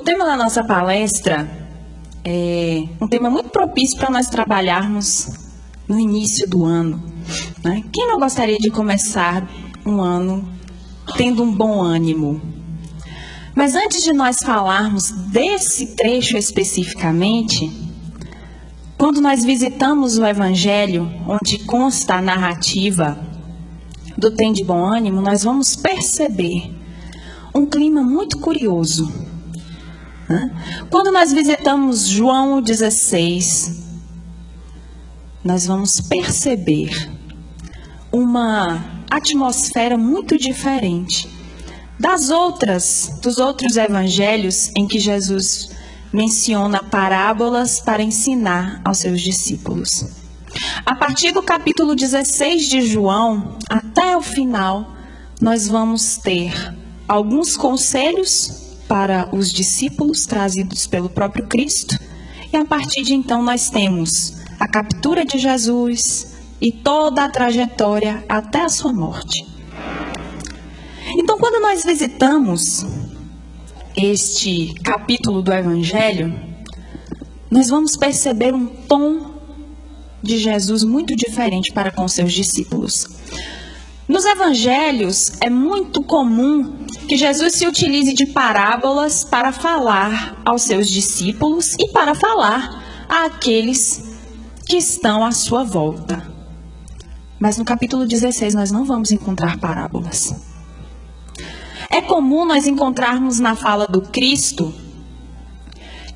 tema da nossa palestra é um tema muito propício para nós trabalharmos no início do ano, né? Quem não gostaria de começar um ano tendo um bom ânimo? Mas antes de nós falarmos desse trecho especificamente, quando nós visitamos o Evangelho, onde consta a narrativa do Tem de Bom Ânimo, nós vamos perceber um clima muito curioso. Quando nós visitamos João 16, nós vamos perceber uma atmosfera muito diferente dos outros evangelhos em que Jesus menciona parábolas para ensinar aos seus discípulos. A partir do capítulo 16 de João até o final, nós vamos ter alguns conselhos para os discípulos trazidos pelo próprio Cristo, e a partir de então nós temos a captura de Jesus e toda a trajetória até a sua morte. Então, quando nós visitamos este capítulo do Evangelho, nós vamos perceber um tom de Jesus muito diferente para com seus discípulos. Nos Evangelhos, é muito comum que Jesus se utilize de parábolas para falar aos seus discípulos e para falar àqueles que estão à sua volta. Mas no capítulo 16 nós não vamos encontrar parábolas. É comum nós encontrarmos na fala do Cristo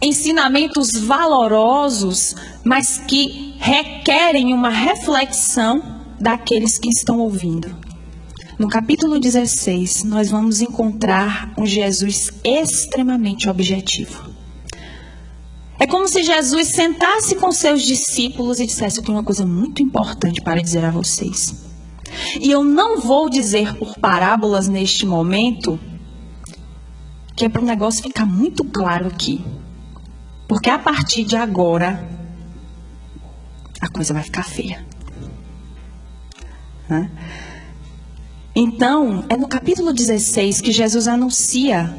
ensinamentos valorosos, mas que requerem uma reflexão daqueles que estão ouvindo. No capítulo 16, nós vamos encontrar um Jesus extremamente objetivo. É como se Jesus sentasse com seus discípulos e dissesse: eu tenho uma coisa muito importante para dizer a vocês. E eu não vou dizer por parábolas neste momento, que é para o negócio ficar muito claro aqui. Porque a partir de agora, a coisa vai ficar feia. Então, é no capítulo 16 que Jesus anuncia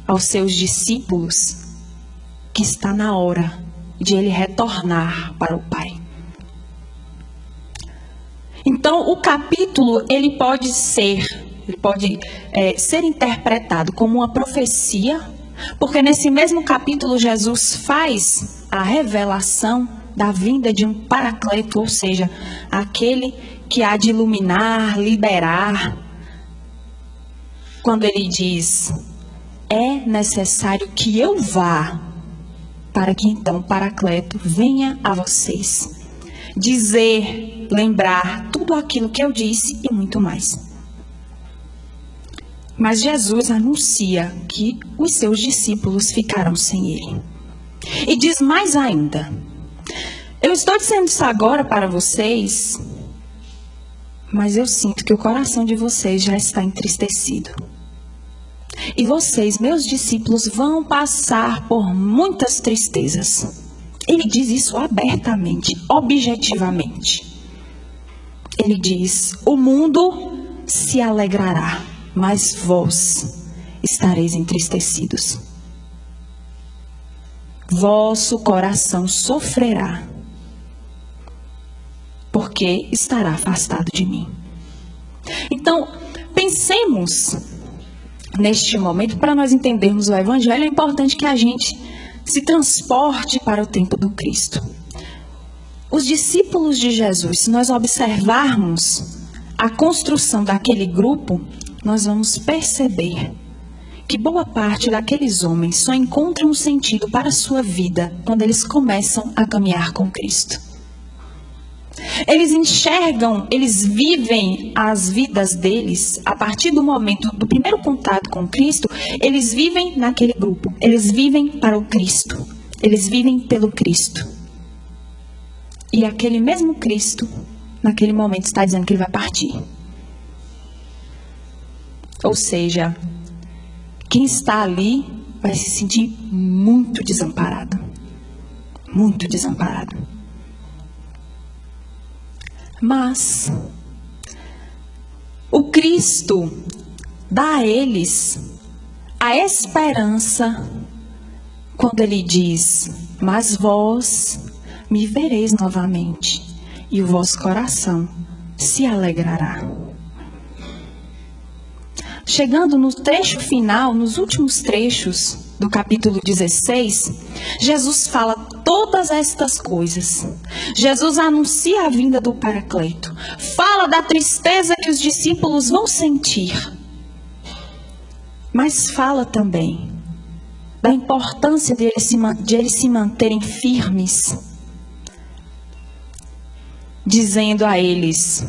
aos seus discípulos que está na hora de ele retornar para o Pai. Então, o capítulo ele pode ser interpretado como uma profecia, porque nesse mesmo capítulo Jesus faz a revelação da vinda de um paracleto, ou seja, aquele que há de iluminar, liberar. Quando ele diz: é necessário que eu vá, para que então o paracleto venha a vocês dizer, lembrar tudo aquilo que eu disse e muito mais. Mas Jesus anuncia que os seus discípulos ficarão sem ele. E diz mais ainda: eu estou dizendo isso agora para vocês, mas eu sinto que o coração de vocês já está entristecido. E vocês, meus discípulos, vão passar por muitas tristezas. Ele diz isso abertamente, objetivamente. Ele diz: o mundo se alegrará, mas vós estareis entristecidos. Vosso coração sofrerá, porque estará afastado de mim. Então, pensemos neste momento, para nós entendermos o Evangelho, é importante que a gente se transporte para o tempo do Cristo. Os discípulos de Jesus, se nós observarmos a construção daquele grupo, nós vamos perceber que boa parte daqueles homens só encontram um sentido para a sua vida quando eles começam a caminhar com Cristo. Eles enxergam, eles vivem as vidas deles a partir do momento do primeiro contato com Cristo. Eles vivem naquele grupo, eles vivem para o Cristo, eles vivem pelo Cristo. E aquele mesmo Cristo, naquele momento, está dizendo que ele vai partir. Ou seja, quem está ali vai se sentir muito desamparado. Muito desamparado. Mas o Cristo dá a eles a esperança quando ele diz: mas vós me vereis novamente, e o vosso coração se alegrará. Chegando no trecho final, nos últimos trechos do capítulo 16, Jesus fala todas estas coisas. Jesus anuncia a vinda do Paracleto. Fala da tristeza que os discípulos vão sentir. Mas fala também da importância de eles se manterem firmes, dizendo a eles: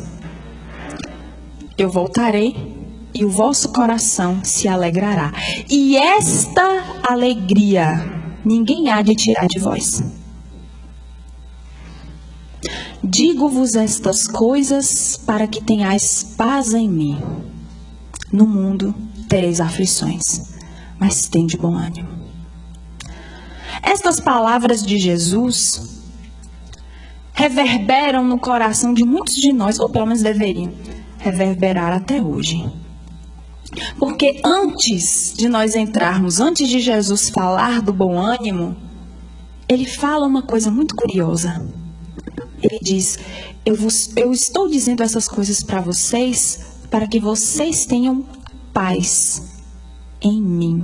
eu voltarei e o vosso coração se alegrará. E esta alegria ninguém há de tirar de vós. Digo-vos estas coisas para que tenhais paz em mim. No mundo tereis aflições, mas tende bom ânimo. Estas palavras de Jesus reverberam no coração de muitos de nós, ou pelo menos deveriam reverberar até hoje. Porque antes de nós entrarmos, antes de Jesus falar do bom ânimo, ele fala uma coisa muito curiosa. Ele diz: eu estou dizendo essas coisas para vocês, para que vocês tenham paz em mim.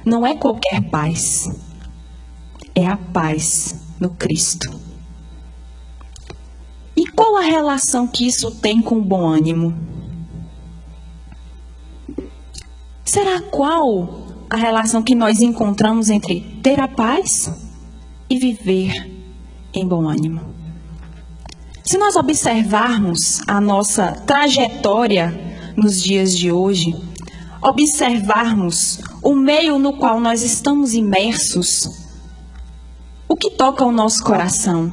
Não é qualquer paz, é a paz no Cristo. E qual a relação que isso tem com o bom ânimo? Será qual a relação que nós encontramos entre ter a paz e viver em bom ânimo? Se nós observarmos a nossa trajetória nos dias de hoje, observarmos o meio no qual nós estamos imersos, o que toca o nosso coração?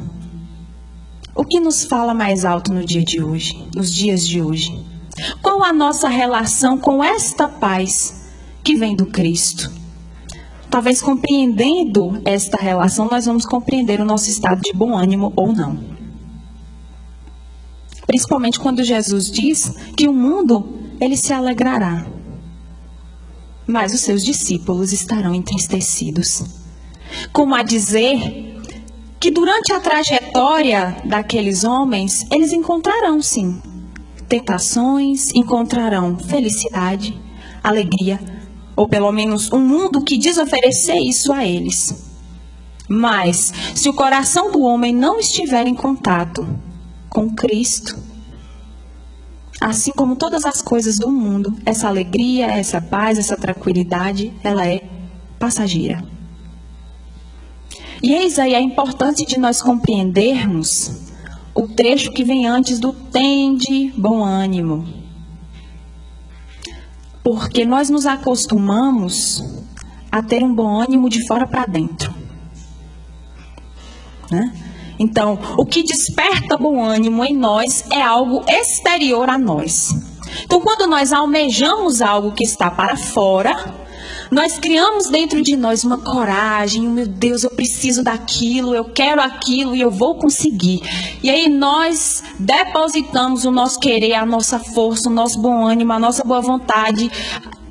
O que nos fala mais alto no dia de hoje, nos dias de hoje? Qual a nossa relação com esta paz que vem do Cristo? Talvez compreendendo esta relação, nós vamos compreender o nosso estado de bom ânimo ou não. Principalmente quando Jesus diz que o mundo, ele se alegrará, mas os seus discípulos estarão entristecidos. Como a dizer que durante a trajetória daqueles homens, eles encontrarão sim tentações, encontrarão felicidade, alegria, ou pelo menos um mundo que diz oferecer isso a eles. Mas, se o coração do homem não estiver em contato com Cristo, assim como todas as coisas do mundo, essa alegria, essa paz, essa tranquilidade, ela é passageira. E eis aí a importância de nós compreendermos o trecho que vem antes do tende bom ânimo. Porque nós nos acostumamos a ter um bom ânimo de fora para dentro, né? Então, o que desperta bom ânimo em nós é algo exterior a nós. Então, quando nós almejamos algo que está para fora, nós criamos dentro de nós uma coragem: meu Deus, eu preciso daquilo, eu quero aquilo e eu vou conseguir. E aí nós depositamos o nosso querer, a nossa força, o nosso bom ânimo, a nossa boa vontade,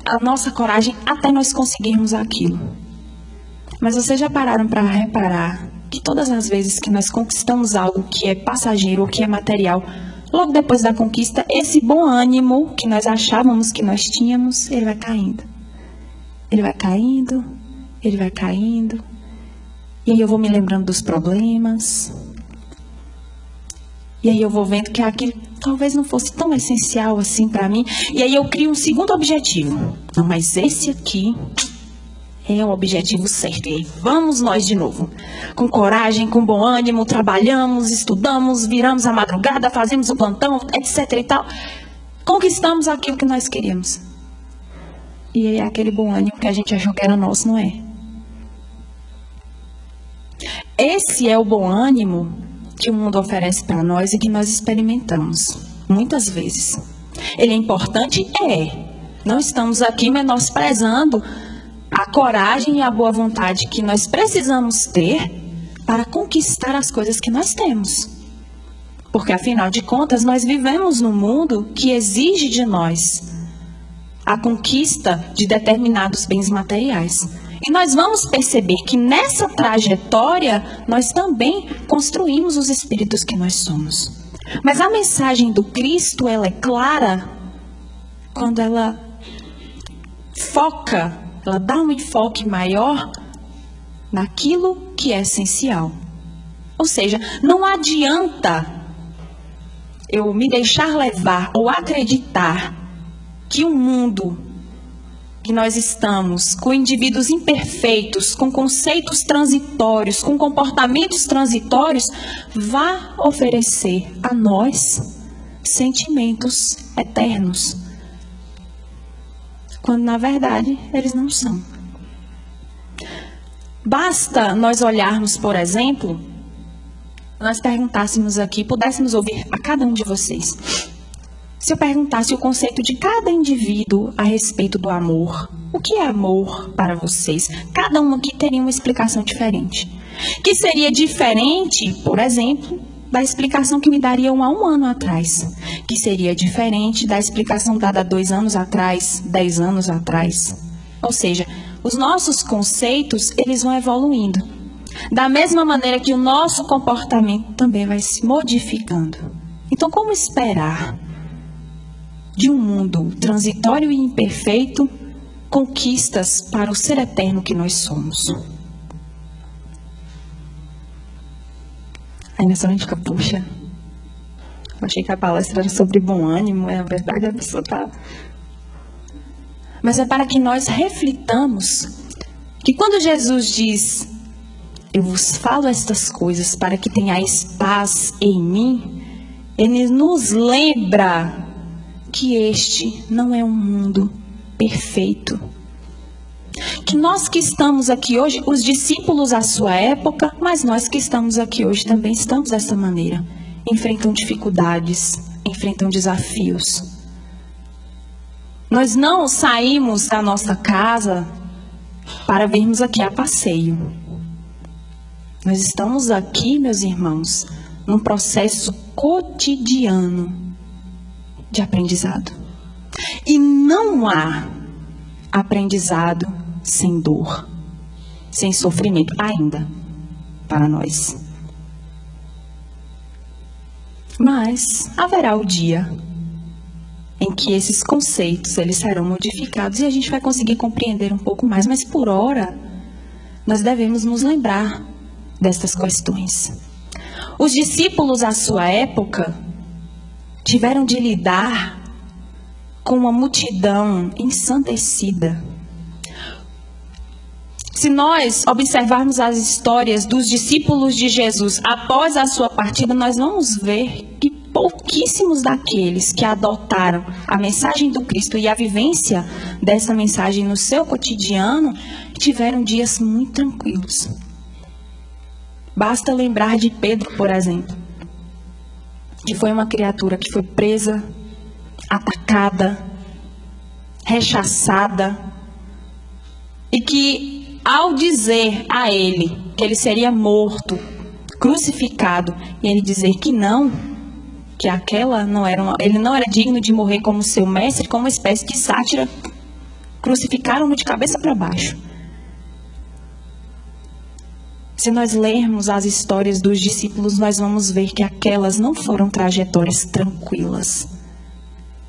a nossa coragem até nós conseguirmos aquilo. Mas vocês já pararam para reparar que todas as vezes que nós conquistamos algo que é passageiro ou que é material, logo depois da conquista, esse bom ânimo que nós achávamos que nós tínhamos, ele vai caindo. Ele vai caindo, ele vai caindo. E aí eu vou me lembrando dos problemas. E aí eu vou vendo que aquilo talvez não fosse tão essencial assim para mim. E aí eu crio um segundo objetivo. Não, mas esse aqui é o objetivo certo. E aí vamos nós de novo. Com coragem, com bom ânimo, trabalhamos, estudamos, viramos a madrugada, fazemos o plantão, etc e tal. Conquistamos aquilo que nós queríamos. E aí aquele bom ânimo que a gente achou que era nosso, não é? Esse é o bom ânimo que o mundo oferece para nós e que nós experimentamos, muitas vezes. Ele é importante? É. Não estamos aqui menosprezando a coragem e a boa vontade que nós precisamos ter para conquistar as coisas que nós temos. Porque, afinal de contas, nós vivemos num mundo que exige de nós a conquista de determinados bens materiais. E nós vamos perceber que nessa trajetória, nós também construímos os espíritos que nós somos. Mas a mensagem do Cristo, ela é clara quando ela foca, ela dá um enfoque maior naquilo que é essencial. Ou seja, não adianta eu me deixar levar ou acreditar que o mundo que nós estamos, com indivíduos imperfeitos, com conceitos transitórios, com comportamentos transitórios, vá oferecer a nós sentimentos eternos. Quando, na verdade, eles não são. Basta nós olharmos, por exemplo, nós perguntássemos aqui, pudéssemos ouvir a cada um de vocês. Se eu perguntasse o conceito de cada indivíduo a respeito do amor, o que é amor para vocês? Cada um aqui teria uma explicação diferente. Que seria diferente, por exemplo, da explicação que me dariam há um ano atrás. Que seria diferente da explicação dada há 2 anos atrás, 10 anos atrás. Ou seja, os nossos conceitos, eles vão evoluindo. Da mesma maneira que o nosso comportamento também vai se modificando. Então, como esperar de um mundo transitório e imperfeito, conquistas para o ser eterno que nós somos? Aí nessa hora a gente fica, puxa, eu achei que a palestra era sobre bom ânimo, é a verdade, a pessoa está... Mas é para que nós reflitamos que quando Jesus diz, eu vos falo estas coisas para que tenhais paz em mim, Ele nos lembra que este não é um mundo perfeito. Que nós que estamos aqui hoje, os discípulos à sua época, mas nós que estamos aqui hoje também estamos dessa maneira. Enfrentam dificuldades, enfrentam desafios. Nós não saímos da nossa casa para virmos aqui a passeio. Nós estamos aqui, meus irmãos, num processo cotidiano de aprendizado. E não há aprendizado sem dor, sem sofrimento, ainda, para nós. Mas haverá o dia em que esses conceitos, eles serão modificados e a gente vai conseguir compreender um pouco mais. Mas por hora, nós devemos nos lembrar destas questões. Os discípulos à sua época tiveram de lidar com uma multidão ensandecida. Se nós observarmos as histórias dos discípulos de Jesus após a sua partida, nós vamos ver que pouquíssimos daqueles que adotaram a mensagem do Cristo e a vivência dessa mensagem no seu cotidiano tiveram dias muito tranquilos. Basta lembrar de Pedro, por exemplo, que foi uma criatura que foi presa, atacada, rechaçada, e que ao dizer a ele que ele seria morto, crucificado, e ele dizer que não, que aquela não era ele não era digno de morrer como seu mestre, como uma espécie de sátira, crucificaram-no de cabeça para baixo. Se nós lermos as histórias dos discípulos, nós vamos ver que aquelas não foram trajetórias tranquilas.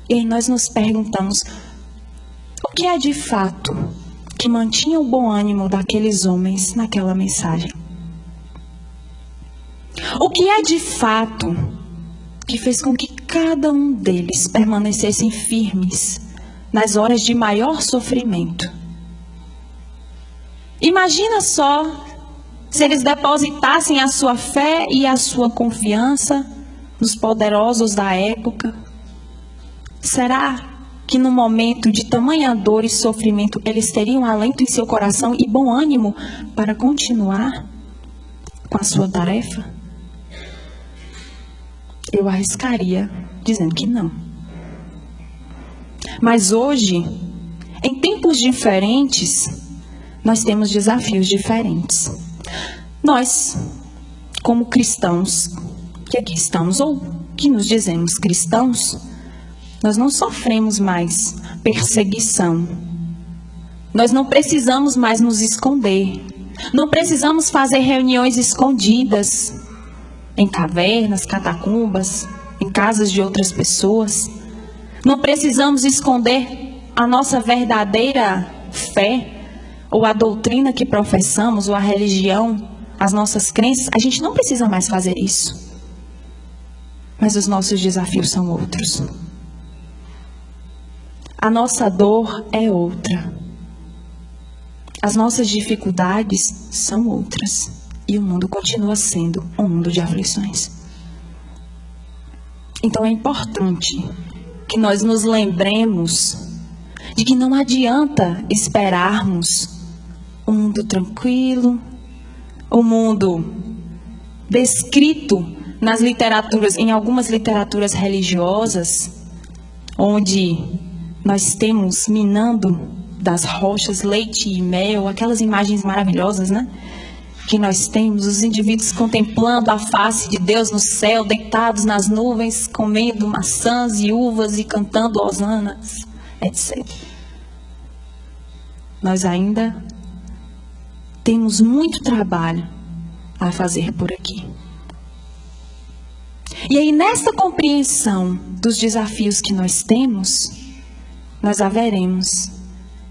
E aí nós nos perguntamos, o que é de fato que mantinha o bom ânimo daqueles homens naquela mensagem? O que é de fato que fez com que cada um deles permanecessem firmes nas horas de maior sofrimento? Imagina só se eles depositassem a sua fé e a sua confiança nos poderosos da época. Será que no momento de tamanha dor e sofrimento eles teriam alento em seu coração e bom ânimo para continuar com a sua tarefa? Eu arriscaria dizendo que não. Mas hoje, em tempos diferentes, nós temos desafios diferentes. Nós, como cristãos, que aqui estamos, ou que nos dizemos cristãos, Nós não sofremos mais perseguição. Nós não precisamos mais nos esconder. Não precisamos fazer reuniões escondidas em cavernas, catacumbas, em casas de outras pessoas. Não precisamos esconder a nossa verdadeira fé, ou a doutrina que professamos, ou a religião, as nossas crenças. A gente não precisa mais fazer isso. Mas os nossos desafios são outros. A nossa dor é outra. As nossas dificuldades são outras. E o mundo continua sendo um mundo de aflições. Então é importante que nós nos lembremos de que não adianta esperarmos um mundo tranquilo, um mundo descrito nas literaturas, em algumas literaturas religiosas, onde nós temos minando das rochas leite e mel, aquelas imagens maravilhosas, né? Que nós temos, os indivíduos contemplando a face de Deus no céu, deitados nas nuvens, comendo maçãs e uvas e cantando hosanas, etc. Nós ainda temos muito trabalho a fazer por aqui. E aí, nessa compreensão dos desafios que nós temos, nós haveremos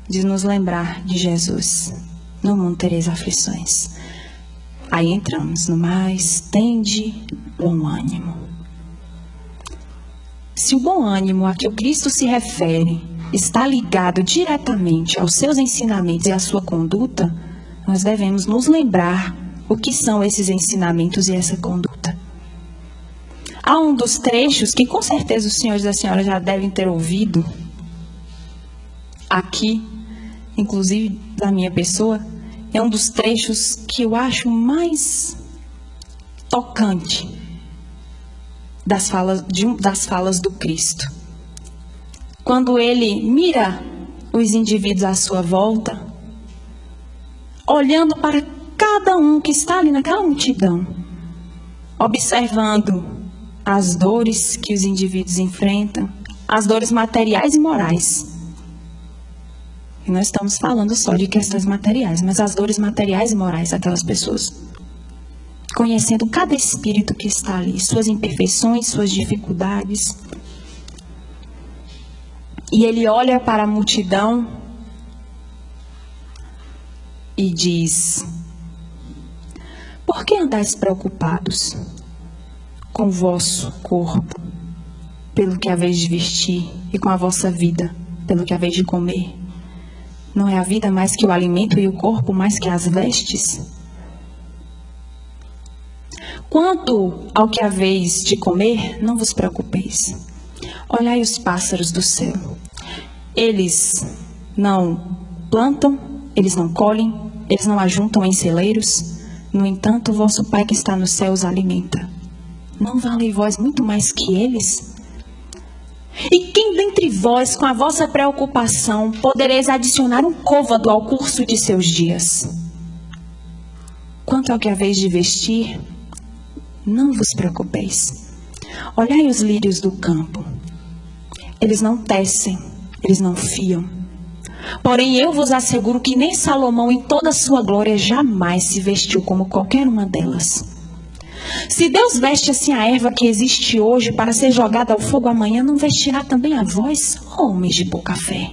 de nos lembrar de Jesus. No mundo tereis aflições. Aí entramos no mais, tende bom ânimo. Se o bom ânimo a que o Cristo se refere está ligado diretamente aos seus ensinamentos e à sua conduta, nós devemos nos lembrar o que são esses ensinamentos e essa conduta. Há um dos trechos que com certeza os senhores e as senhoras já devem ter ouvido aqui, inclusive da minha pessoa. É um dos trechos que eu acho mais tocante das falas do Cristo. Quando ele mira os indivíduos à sua volta, olhando para cada um que está ali naquela multidão, observando as dores que os indivíduos enfrentam, as dores materiais e morais. E nós estamos falando só de questões materiais, mas as dores materiais e morais daquelas pessoas. Conhecendo cada espírito que está ali, suas imperfeições, suas dificuldades. E ele olha para a multidão e diz: por que andais preocupados com o vosso corpo, pelo que haveis de vestir, e com a vossa vida, pelo que haveis de comer? Não é a vida mais que o alimento e o corpo mais que as vestes? Quanto ao que haveis de comer, não vos preocupeis. Olhai os pássaros do céu. Eles não plantam, eles não colhem, eles não ajuntam em celeiros. No entanto, o vosso Pai que está no céu os alimenta. Não valem vós muito mais que eles? E quem dentre vós, com a vossa preocupação, podereis adicionar um côvado ao curso de seus dias? Quanto ao que haveis de vestir, não vos preocupeis. Olhai os lírios do campo. Eles não tecem, eles não fiam. Porém, eu vos asseguro que nem Salomão, em toda a sua glória, jamais se vestiu como qualquer uma delas. Se Deus veste assim a erva que existe hoje para ser jogada ao fogo amanhã, não vestirá também a vós, homens de pouca fé?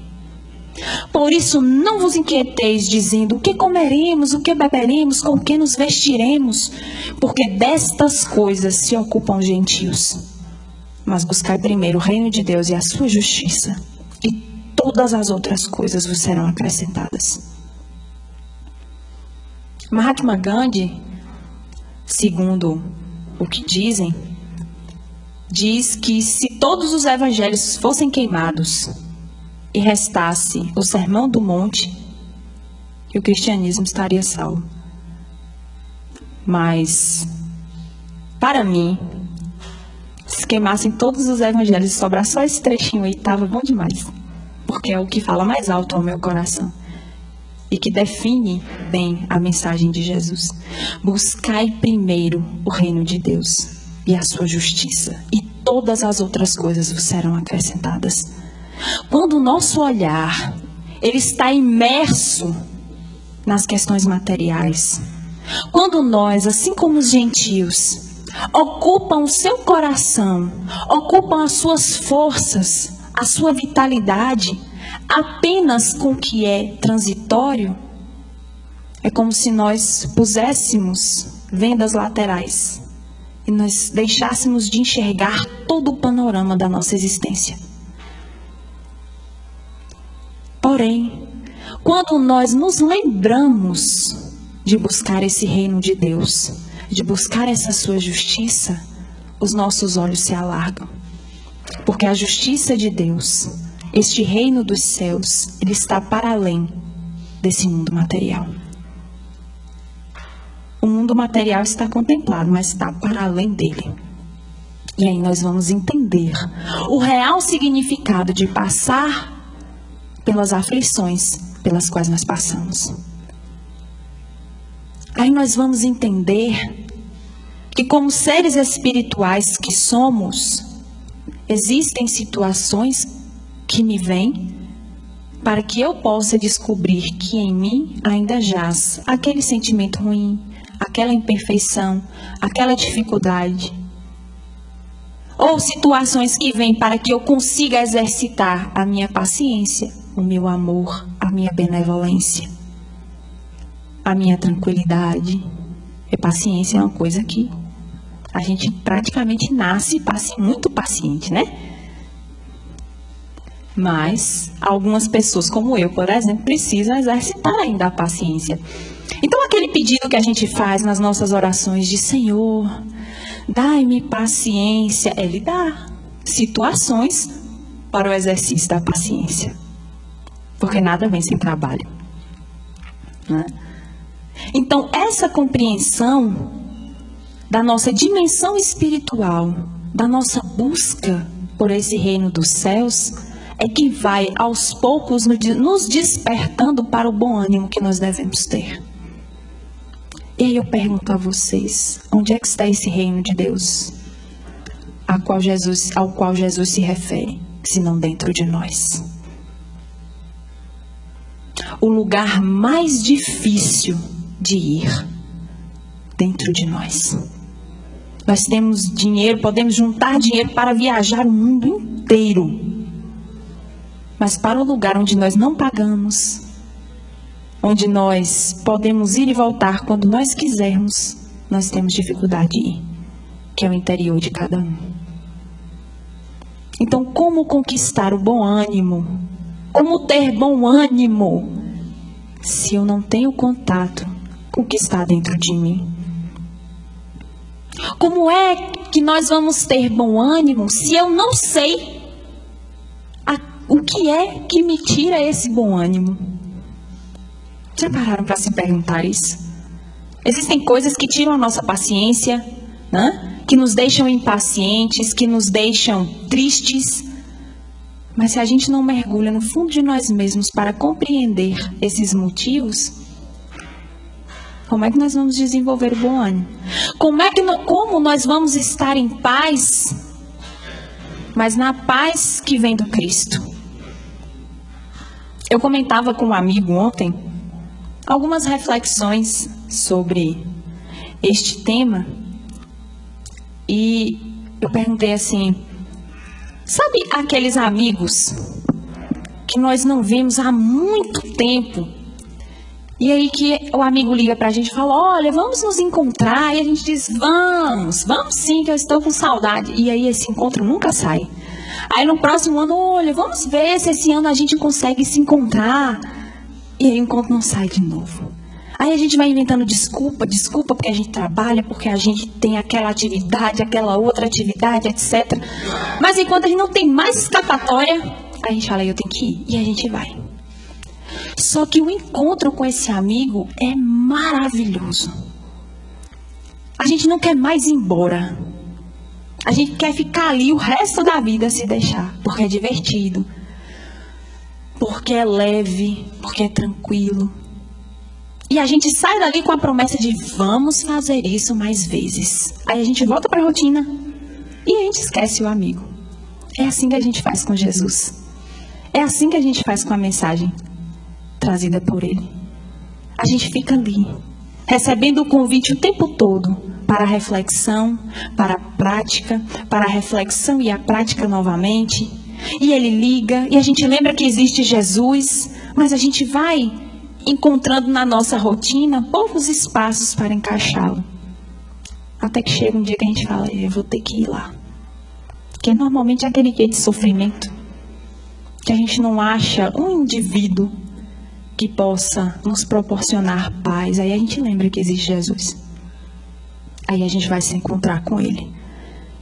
Por isso, não vos inquieteis, dizendo: o que comeremos, o que beberemos, com o que nos vestiremos? Porque destas coisas se ocupam os gentios. Mas buscai primeiro o reino de Deus e a sua justiça, e todas as outras coisas vos serão acrescentadas. Mahatma Gandhi, segundo o que dizem, diz que se todos os evangelhos fossem queimados e restasse o Sermão do Monte, que o cristianismo estaria salvo. Mas, para mim, se queimassem todos os evangelhos e sobrar só esse trechinho aí, estava bom demais. Porque é o que fala mais alto ao meu coração e que define bem a mensagem de Jesus. Buscai primeiro o reino de Deus e a sua justiça, e todas as outras coisas vos serão acrescentadas. Quando o nosso olhar, ele está imerso nas questões materiais, quando nós, assim como os gentios, ocupam o seu coração, ocupam as suas forças, a sua vitalidade, apenas com o que é transitório, é como se nós puséssemos vendas laterais e nós deixássemos de enxergar todo o panorama da nossa existência. Porém, quando nós nos lembramos de buscar esse reino de Deus, de buscar essa sua justiça, os nossos olhos se alargam. Porque a justiça de Deus, este reino dos céus, ele está para além desse mundo material. O mundo material está contemplado, mas está para além dele. E aí nós vamos entender o real significado de passar pelas aflições pelas quais nós passamos. Aí nós vamos entender que, como seres espirituais que somos, existem situações que me vêm para que eu possa descobrir que em mim ainda jaz aquele sentimento ruim, aquela imperfeição, aquela dificuldade. Ou situações que vêm para que eu consiga exercitar a minha paciência, o meu amor, a minha benevolência, a minha tranquilidade. E paciência é uma coisa que a gente praticamente nasce muito paciente, né? Mas algumas pessoas, como eu, por exemplo, precisam exercitar ainda a paciência. Então, aquele pedido que a gente faz nas nossas orações de Senhor, dai-me paciência, Ele dá situações para o exercício da paciência. Porque nada vem sem trabalho, né? Então, essa compreensão da nossa dimensão espiritual, da nossa busca por esse reino dos céus, é que vai, aos poucos, nos despertando para o bom ânimo que nós devemos ter. E aí eu pergunto a vocês, onde é que está esse reino de Deus, ao qual Jesus se refere, se não dentro de nós? O lugar mais difícil de ir, dentro de nós. Nós temos dinheiro, podemos juntar dinheiro para viajar o mundo inteiro. Mas para o lugar onde nós não pagamos, onde nós podemos ir e voltar quando nós quisermos, nós temos dificuldade de ir, que é o interior de cada um. Então, como conquistar o bom ânimo? Como ter bom ânimo se eu não tenho contato com o que está dentro de mim? Como é que nós vamos ter bom ânimo se eu não sei o que é que me tira esse bom ânimo? Já pararam para se perguntar isso? Existem coisas que tiram a nossa paciência, né? Que nos deixam impacientes, que nos deixam tristes. Mas se a gente não mergulha no fundo de nós mesmos para compreender esses como é que nós vamos desenvolver o bom ânimo? Como nós vamos estar em paz, mas na paz que vem do Cristo? Eu comentava com um amigo ontem algumas reflexões sobre este tema e eu perguntei assim, sabe aqueles amigos que nós não vemos há muito tempo? E aí que o amigo liga pra gente e fala, olha, vamos nos encontrar. E a gente diz, vamos sim, que eu estou com saudade. E aí esse encontro nunca sai. Aí no próximo ano, olha, vamos ver se esse ano a gente consegue se encontrar. E aí o encontro não sai de novo. Aí a gente vai inventando desculpa porque a gente trabalha, porque a gente tem aquela atividade, aquela outra atividade, etc. Mas enquanto a gente não tem mais escapatória, a gente fala, eu tenho que ir. E a gente vai. Só que o encontro com esse amigo é maravilhoso. A gente não quer mais ir embora. A gente quer ficar ali o resto da vida se deixar. Porque é divertido. Porque é leve. Porque é tranquilo. E a gente sai dali com a promessa de vamos fazer isso mais vezes. Aí a gente volta para a rotina. e a gente esquece o amigo. É assim que a gente faz com Jesus. É assim que a gente faz com a mensagem trazida por Ele. A gente fica ali, recebendo o convite o tempo todo para a reflexão, para a prática, para a reflexão e a prática novamente. E Ele liga, e a gente lembra que existe Jesus, mas a gente vai encontrando na nossa rotina poucos espaços para encaixá-lo. Até que chega um dia que a gente fala, eu vou ter que ir lá. Porque normalmente é aquele dia de sofrimento, que a gente não acha um indivíduo que possa nos proporcionar paz. Aí a gente lembra que existe Jesus. Aí a gente vai se encontrar com Ele.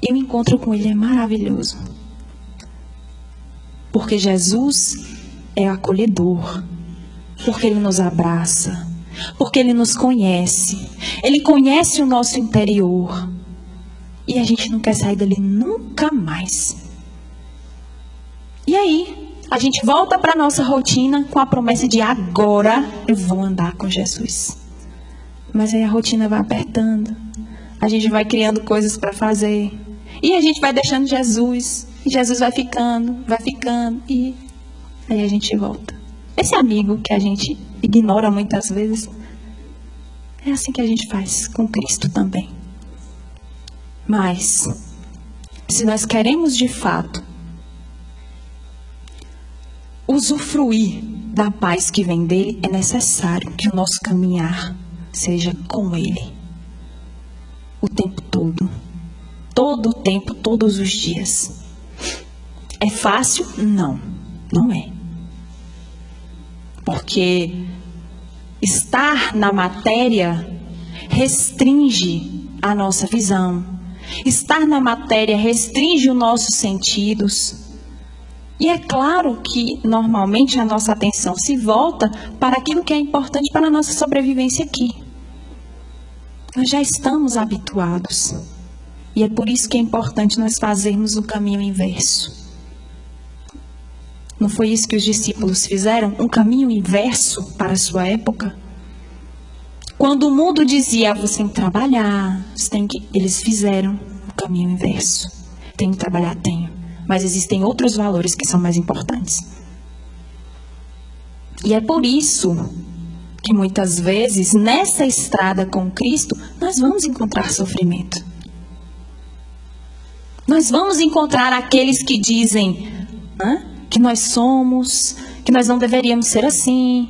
E o encontro com Ele é maravilhoso. Porque Jesus é acolhedor. Porque Ele nos abraça. Porque Ele nos conhece. Ele conhece o nosso interior. E a gente não quer sair dali nunca mais. E aí, a gente volta para a nossa rotina com a promessa de agora eu vou andar com Jesus. Mas aí a rotina vai apertando. A gente vai criando coisas para fazer. E a gente vai deixando Jesus. E Jesus vai ficando. E aí a gente volta. Esse amigo que a gente ignora muitas vezes, é assim que a gente faz com Cristo também. Mas, se nós queremos de fato usufruir da paz que vem dele, é necessário que o nosso caminhar seja com Ele. O tempo todo. Todo o tempo, todos os dias. É fácil? Não. Não é. Porque estar na matéria restringe a nossa visão. Estar na matéria restringe os nossos sentidos. E é claro que, normalmente, a nossa atenção se volta para aquilo que é importante para a nossa sobrevivência aqui. Nós já estamos habituados. E é por isso que é importante nós fazermos o caminho inverso. Não foi isso que os discípulos fizeram? Um caminho inverso para a sua época? Quando o mundo dizia, você tem que trabalhar, eles fizeram o caminho inverso. Tenho que trabalhar, tenho. Mas existem outros valores que são mais importantes. E é por isso que muitas vezes, nessa estrada com Cristo, nós vamos encontrar sofrimento. Nós vamos encontrar aqueles que dizem que nós somos, que nós não deveríamos ser assim,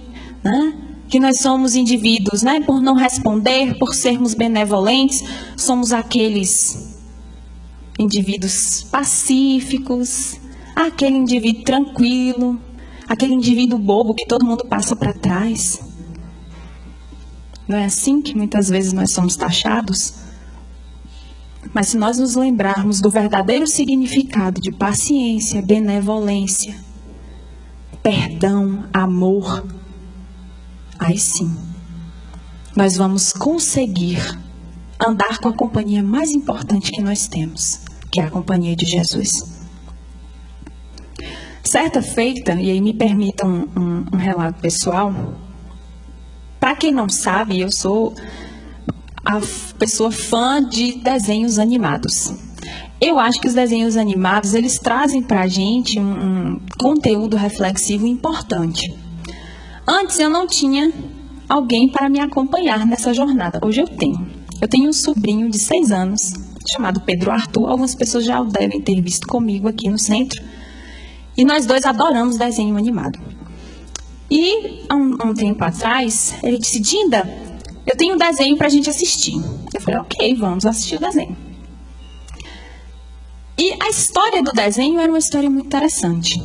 que nós somos indivíduos, por não responder, por sermos benevolentes, somos aqueles indivíduos pacíficos, aquele indivíduo tranquilo, aquele indivíduo bobo que todo mundo passa para trás. Não é assim que muitas vezes nós somos taxados? Mas se nós nos lembrarmos do verdadeiro significado de paciência, benevolência, perdão, amor, aí sim, nós vamos conseguir andar com a companhia mais importante que nós temos, que é a companhia de Jesus. Certa feita, e aí me permitam um relato pessoal, para quem não sabe, eu sou a pessoa fã de desenhos animados. Eu acho que os desenhos animados, eles trazem para a gente um conteúdo reflexivo importante. Antes eu não tinha alguém para me acompanhar nessa jornada. Hoje eu tenho. Eu tenho um sobrinho de 6 anos, chamado Pedro Arthur. Algumas pessoas já o devem ter visto comigo aqui no centro. E nós dois adoramos desenho animado. E há um tempo atrás, ele disse, Dinda, eu tenho um desenho para a gente assistir. Eu falei, ok, vamos assistir o desenho. E a história do desenho era uma história muito interessante.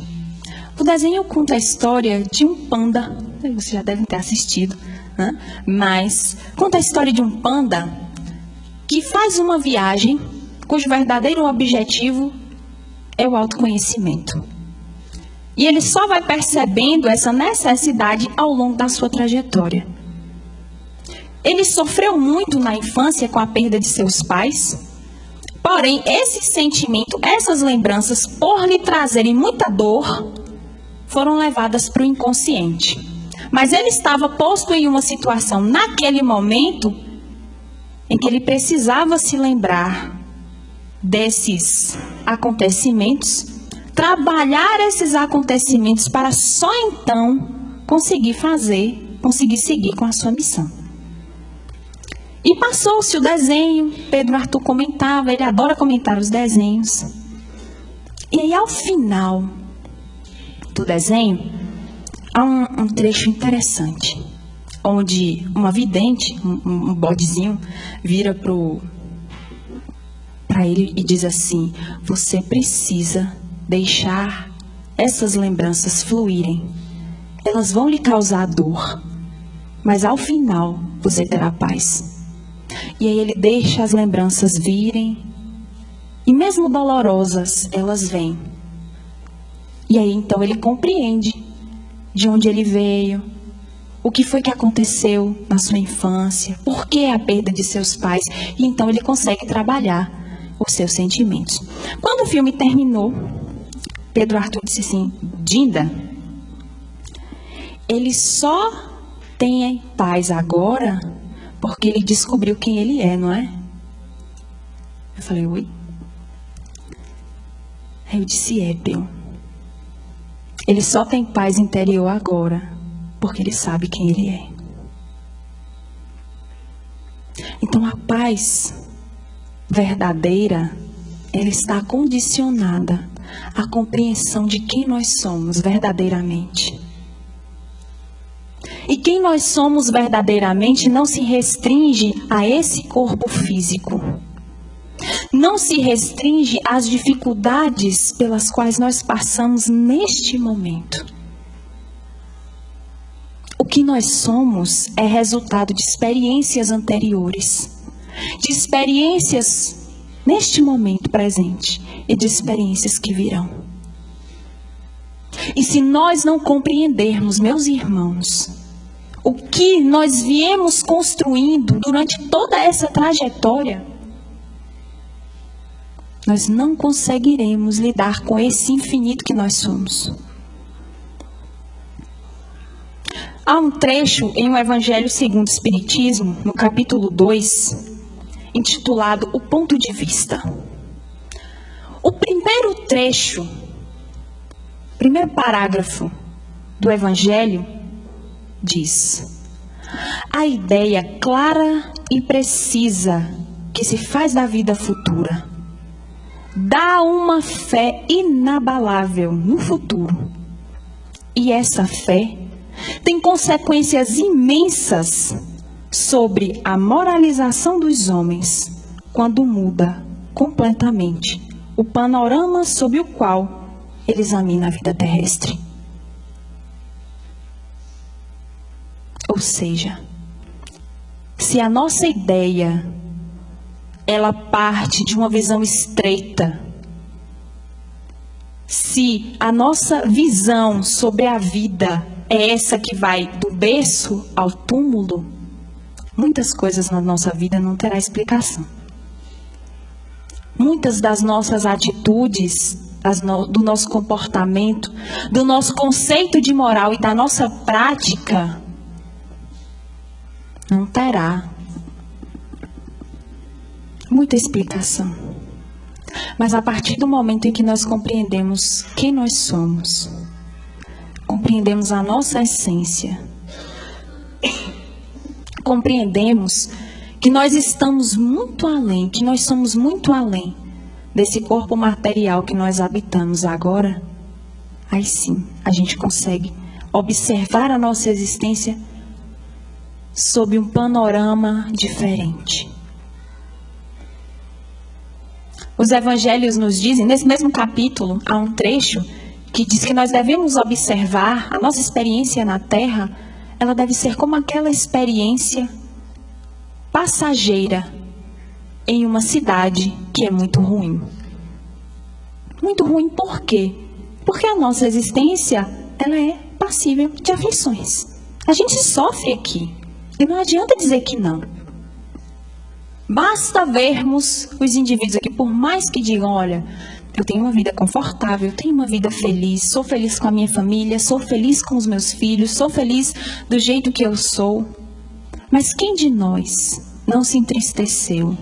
O desenho conta a história de um panda, vocês já devem ter assistido, mas conta a história de um panda que faz uma viagem cujo verdadeiro objetivo é o autoconhecimento. E ele só vai percebendo essa necessidade ao longo da sua trajetória. Ele sofreu muito na infância com a perda de seus pais, porém, esse sentimento, essas lembranças, por lhe trazerem muita dor, foram levadas para o inconsciente. Mas ele estava posto em uma situação, naquele momento, em que ele precisava se lembrar desses acontecimentos, trabalhar esses acontecimentos para só então conseguir seguir com a sua missão. E passou-se o desenho, Pedro Arthur comentava, ele adora comentar os desenhos. E aí, ao final do desenho, há um trecho interessante, onde uma vidente, um bodezinho, vira para ele e diz assim: você precisa deixar essas lembranças fluírem. Elas vão lhe causar dor, mas ao final você terá paz. E aí ele deixa as lembranças virem, e mesmo dolorosas, elas vêm. E aí então ele compreende de onde ele veio, o que foi que aconteceu na sua infância, por que a perda de seus pais, e então ele consegue trabalhar os seus sentimentos. Quando o filme terminou, Pedro Arthur disse assim: Dinda, ele só tem paz agora porque ele descobriu quem ele é, não é? Eu falei: oi? Aí eu disse: Bill. Ele só tem paz interior agora porque ele sabe quem ele é. Então a paz verdadeira, ela está condicionada à compreensão de quem nós somos verdadeiramente. E quem nós somos verdadeiramente não se restringe a esse corpo físico. Não se restringe às dificuldades pelas quais nós passamos neste momento. O que nós somos é resultado de experiências anteriores, de experiências neste momento presente e de experiências que virão. E se nós não compreendermos, meus irmãos, o que nós viemos construindo durante toda essa trajetória, nós não conseguiremos lidar com esse infinito que nós somos. Há um trecho em o Evangelho segundo o Espiritismo, no capítulo 2, intitulado O Ponto de Vista. O primeiro trecho, primeiro parágrafo do Evangelho diz: a ideia clara e precisa que se faz da vida futura dá uma fé inabalável no futuro. E essa fé tem consequências imensas sobre a moralização dos homens quando muda completamente o panorama sob o qual ele examina a vida terrestre. Ou seja, se a nossa ideia ela parte de uma visão estreita, se a nossa visão sobre a vida é essa que vai do berço ao túmulo, muitas coisas na nossa vida não terá explicação. Muitas das nossas atitudes, do nosso comportamento, do nosso conceito de moral e da nossa prática, não terá muita explicação. Mas a partir do momento em que nós compreendemos quem nós somos, compreendemos a nossa essência, compreendemos que nós estamos muito além, que nós somos muito além desse corpo material que nós habitamos agora, aí sim a gente consegue observar a nossa existência sob um panorama diferente. Os evangelhos nos dizem, nesse mesmo capítulo, há um trecho que diz que nós devemos observar a nossa experiência na Terra, ela deve ser como aquela experiência passageira em uma cidade que é muito ruim. Muito ruim por quê? Porque a nossa existência, ela é passível de aflições. A gente sofre aqui. E não adianta dizer que não. Basta vermos os indivíduos aqui, por mais que digam, olha, eu tenho uma vida confortável, eu tenho uma vida feliz, sou feliz com a minha família, sou feliz com os meus filhos, sou feliz do jeito que eu sou. Mas quem de nós não se entristeceu?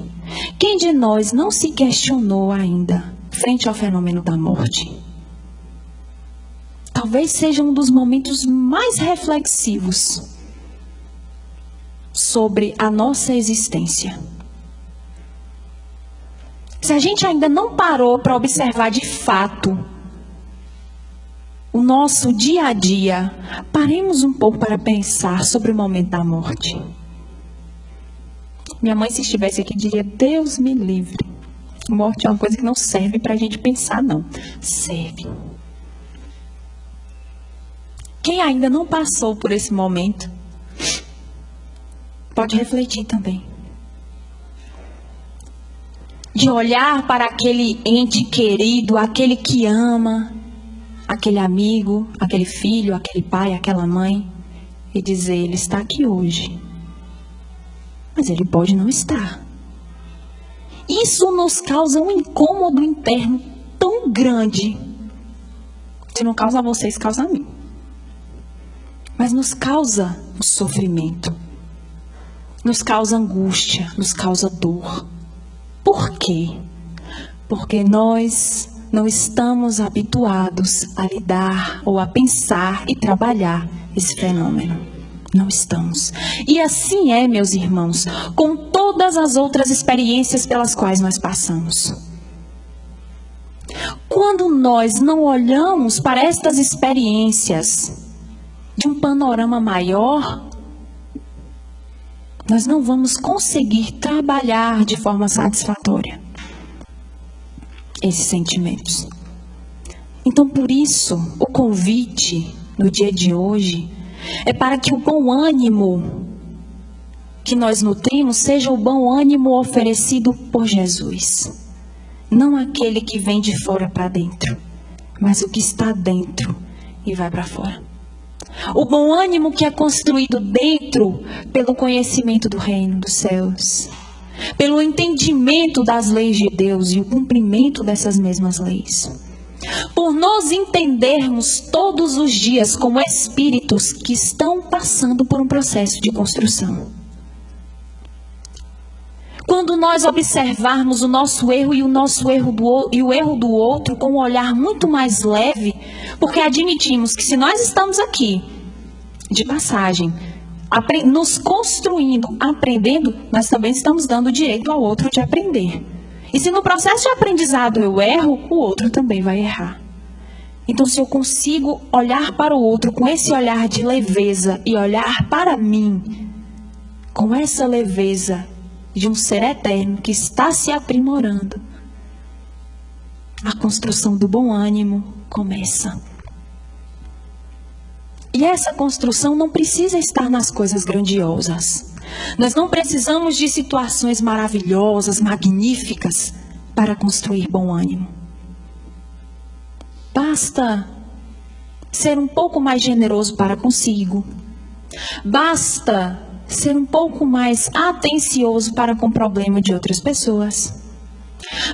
Quem de nós não se questionou ainda frente ao fenômeno da morte? Talvez seja um dos momentos mais reflexivos sobre a nossa existência. Se a gente ainda não parou para observar de fato o nosso dia a dia, paremos um pouco para pensar sobre o momento da morte. Minha mãe, se estivesse aqui, diria: Deus me livre. Morte é uma coisa que não serve para a gente pensar, não. Serve. Quem ainda não passou por esse momento, pode refletir também. De olhar para aquele ente querido, aquele que ama, aquele amigo, aquele filho, aquele pai, aquela mãe, e dizer: ele está aqui hoje, mas ele pode não estar. Isso nos causa um incômodo interno tão grande. Se não causa a vocês, causa a mim. Mas nos causa um sofrimento, nos causa angústia, nos causa dor. Por quê? Porque nós não estamos habituados a lidar ou a pensar e trabalhar esse fenômeno. Não estamos. E assim é, meus irmãos, com todas as outras experiências pelas quais nós passamos. Quando nós não olhamos para estas experiências de um panorama maior, nós não vamos conseguir trabalhar de forma satisfatória esses sentimentos. Então, por isso, o convite no dia de hoje é para que o bom ânimo que nós nutrimos seja o bom ânimo oferecido por Jesus. Não aquele que vem de fora para dentro, mas o que está dentro e vai para fora. O bom ânimo que é construído dentro pelo conhecimento do reino dos céus, pelo entendimento das leis de Deus e o cumprimento dessas mesmas leis. Por nos entendermos todos os dias como espíritos que estão passando por um processo de construção. Quando nós observarmos o nosso erro e o erro do outro com um olhar muito mais leve, porque admitimos que se nós estamos aqui, de passagem, nos construindo, aprendendo, nós também estamos dando direito ao outro de aprender. E se no processo de aprendizado eu erro, o outro também vai errar. Então, se eu consigo olhar para o outro com esse olhar de leveza e olhar para mim com essa leveza de um ser eterno que está se aprimorando, a construção do bom ânimo começa. E essa construção não precisa estar nas coisas grandiosas. Nós não precisamos de situações maravilhosas, magníficas, para construir bom ânimo. Basta ser um pouco mais generoso para consigo. Basta ser um pouco mais atencioso para com o problema de outras pessoas.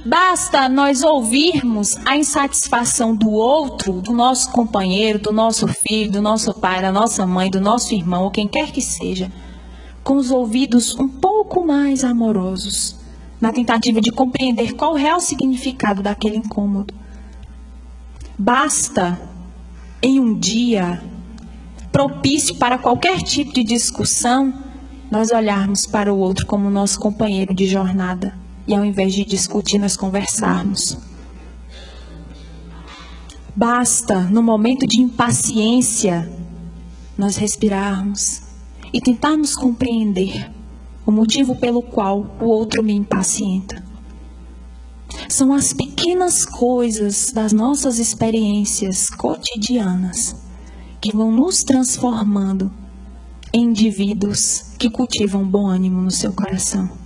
Basta nós ouvirmos a insatisfação do outro, do nosso companheiro, do nosso filho, do nosso pai, da nossa mãe, do nosso irmão, ou quem quer que seja, com os ouvidos um pouco mais amorosos, na tentativa de compreender qual o real significado daquele incômodo. Basta, em um dia propício para qualquer tipo de discussão, nós olharmos para o outro como nosso companheiro de jornada e ao invés de discutir, nós conversarmos. Basta, no momento de impaciência, nós respirarmos e tentarmos compreender o motivo pelo qual o outro me impacienta. São as pequenas coisas das nossas experiências cotidianas que vão nos transformando em indivíduos que cultivam bom ânimo no seu coração.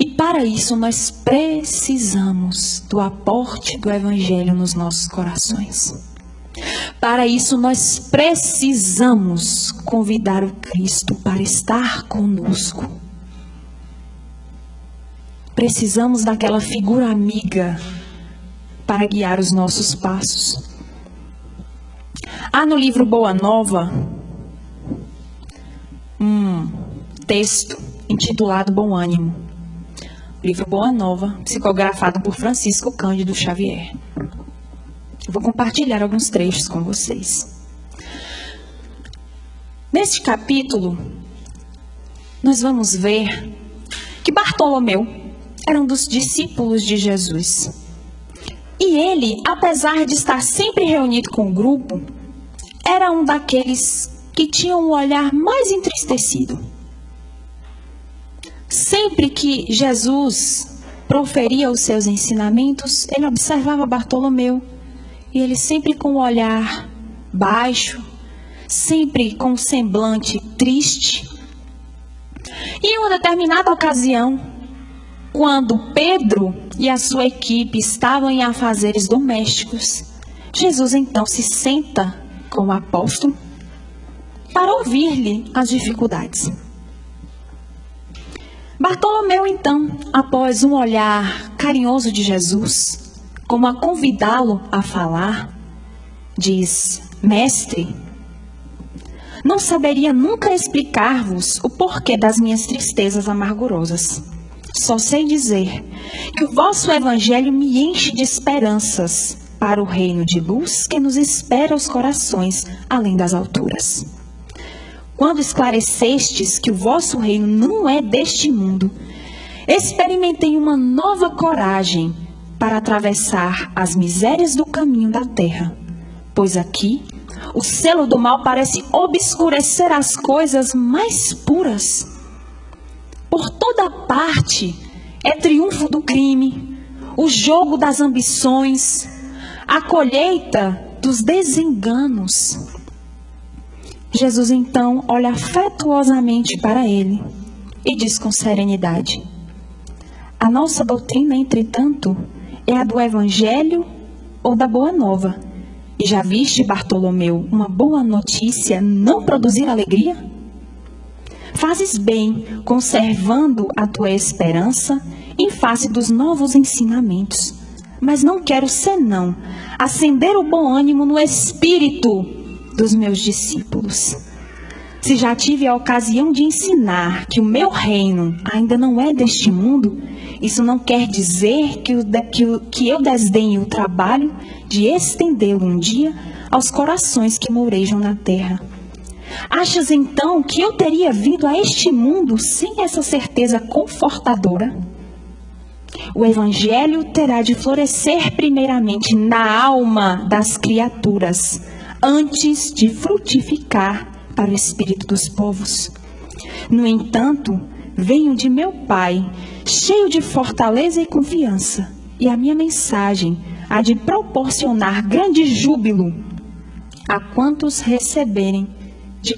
E para isso nós precisamos do aporte do Evangelho nos nossos corações. Para isso nós precisamos convidar o Cristo para estar conosco. Precisamos daquela figura amiga para guiar os nossos passos. Há no livro Boa Nova um texto intitulado Bom Ânimo. livro Boa Nova, psicografado por Francisco Cândido Xavier. Eu vou compartilhar alguns trechos com vocês. Neste capítulo, nós vamos ver que Bartolomeu era um dos discípulos de Jesus. E ele, apesar de estar sempre reunido com o grupo, era um daqueles que tinham um olhar mais entristecido. Sempre que Jesus proferia os seus ensinamentos, ele observava Bartolomeu, e ele sempre com o olhar baixo, sempre com um semblante triste. E em uma determinada ocasião, quando Pedro e a sua equipe estavam em afazeres domésticos, Jesus então se senta com o apóstolo para ouvir-lhe as dificuldades. Bartolomeu então, após um olhar carinhoso de Jesus, como a convidá-lo a falar, diz: Mestre, não saberia nunca explicar-vos o porquê das minhas tristezas amargurosas. Só sei dizer que o vosso evangelho me enche de esperanças para o reino de luz que nos espera os corações além das alturas. Quando esclarecestes que o vosso reino não é deste mundo, experimentei uma nova coragem para atravessar as misérias do caminho da terra, pois aqui o selo do mal parece obscurecer as coisas mais puras. Por toda parte é triunfo do crime, o jogo das ambições, a colheita dos desenganos. Jesus então olha afetuosamente para ele e diz com serenidade: a nossa doutrina, entretanto, é a do Evangelho ou da Boa Nova. E já viste, Bartolomeu, uma boa notícia não produzir alegria? Fazes bem, conservando a tua esperança em face dos novos ensinamentos. Mas não quero senão acender o bom ânimo no espírito dos meus discípulos. Se já tive a ocasião de ensinar que o meu reino ainda não é deste mundo, isso não quer dizer que eu desdenhe o trabalho de estendê-lo um dia aos corações que mourejam na terra. Achas então que eu teria vindo a este mundo sem essa certeza confortadora? O Evangelho terá de florescer primeiramente na alma das criaturas, antes de frutificar para o espírito dos povos. No entanto, venho de meu Pai, cheio de fortaleza e confiança, e a minha mensagem há de proporcionar grande júbilo a quantas receberem de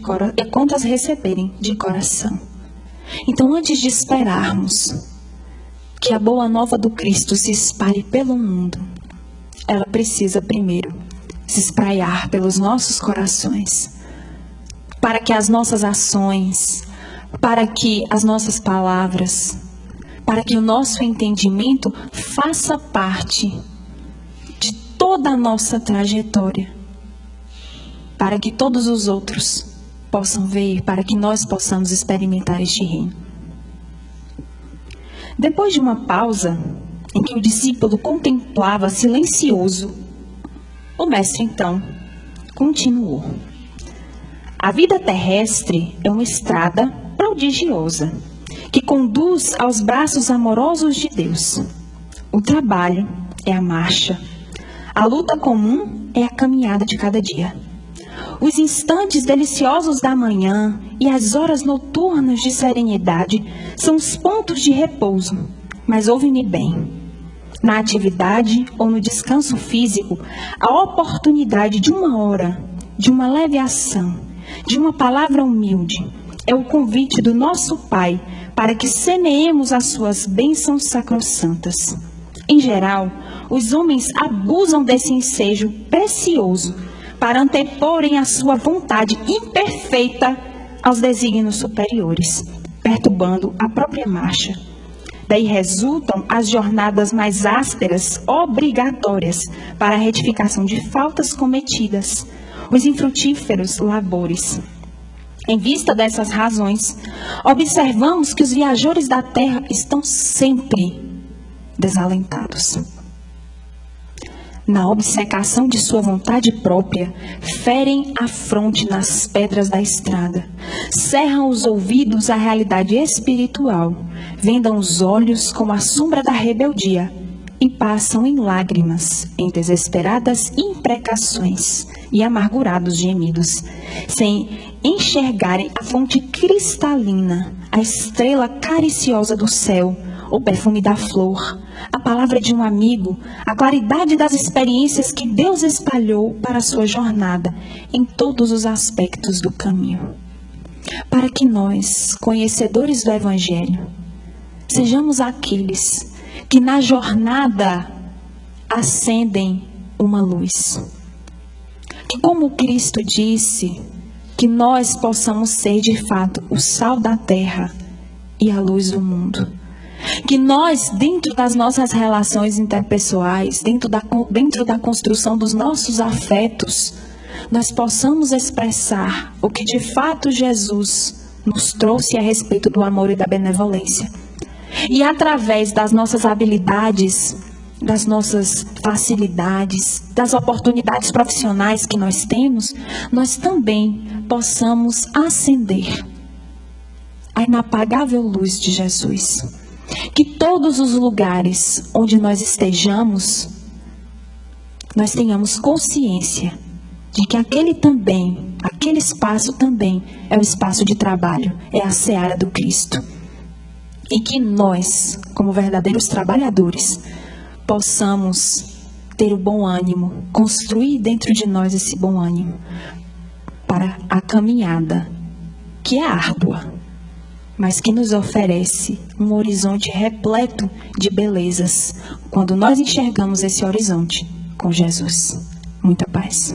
coração. Então, antes de esperarmos que a boa nova do Cristo se espalhe pelo mundo, ela precisa primeiro se espraiar pelos nossos corações, para que as nossas ações, para que as nossas palavras, para que o nosso entendimento faça parte de toda a nossa trajetória, para que todos os outros possam ver, para que nós possamos experimentar este reino. Depois de uma pausa, em que o discípulo contemplava silencioso, o mestre então continuou: a vida terrestre é uma estrada prodigiosa que conduz aos braços amorosos de Deus. O trabalho é a marcha. A luta comum é a caminhada de cada dia. Os instantes deliciosos da manhã e as horas noturnas de serenidade são os pontos de repouso. Mas ouve-me bem. Na atividade ou no descanso físico, a oportunidade de uma hora, de uma leve ação, de uma palavra humilde, é o convite do nosso Pai para que semeemos as suas bênçãos sacrossantas. Em geral, os homens abusam desse ensejo precioso para anteporem a sua vontade imperfeita aos desígnios superiores, perturbando a própria marcha. Daí resultam as jornadas mais ásperas, obrigatórias, para a retificação de faltas cometidas, os infrutíferos labores. Em vista dessas razões, observamos que os viajores da terra estão sempre desalentados. Na obcecação de sua vontade própria, ferem a fronte nas pedras da estrada, cerram os ouvidos à realidade espiritual, vendam os olhos como a sombra da rebeldia e passam em lágrimas, em desesperadas imprecações e amargurados gemidos, sem enxergarem a fonte cristalina, a estrela cariciosa do céu, o perfume da flor, a palavra de um amigo, a claridade das experiências que Deus espalhou para a sua jornada em todos os aspectos do caminho. Para que nós, conhecedores do Evangelho, sejamos aqueles que na jornada acendem uma luz. Que, como Cristo disse, que nós possamos ser de fato o sal da terra e a luz do mundo. Que nós, dentro das nossas relações interpessoais, dentro da construção dos nossos afetos, nós possamos expressar o que de fato Jesus nos trouxe a respeito do amor e da benevolência. E através das nossas habilidades, das nossas facilidades, das oportunidades profissionais que nós temos, nós também possamos acender a inapagável luz de Jesus. Que todos os lugares onde nós estejamos, nós tenhamos consciência de que aquele espaço também é o espaço de trabalho, é a seara do Cristo. E que nós, como verdadeiros trabalhadores, possamos ter o bom ânimo, construir dentro de nós esse bom ânimo para a caminhada, que é árdua, mas que nos oferece um horizonte repleto de belezas, quando nós enxergamos esse horizonte com Jesus. Muita paz.